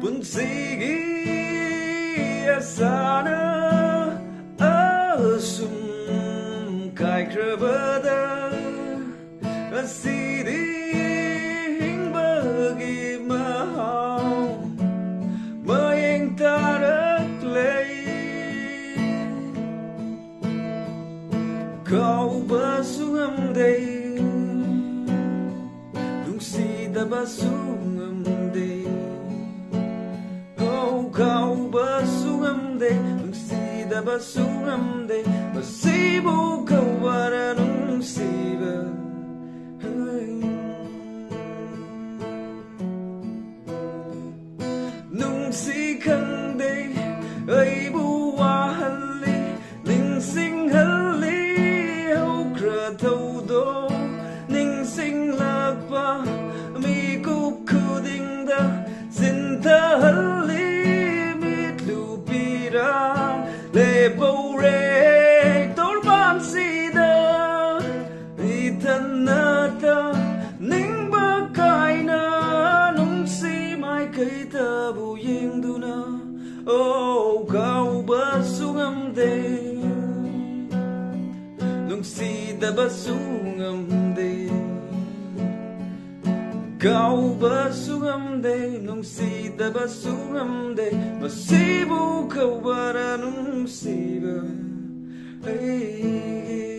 punsigi asana asum kai krabada asidi bagi mahau mayeng tarak lay kau basungam day nungsida basungam day kau basungam day nungsida basungam day masibu kau bara nungsiba nungsi khang day ay buwa hali ning sing hali hau kra thâu do ning sing lakpa mi kup khuding da sin tha hali mit lu pira le bo re tor ban si da itanata ning ba kai na nung si mai kai ta bu yeng du na oh kau basungam de nung si da basungam de kau basungam de nung si da basungam de masibu kau bara nung si ba hey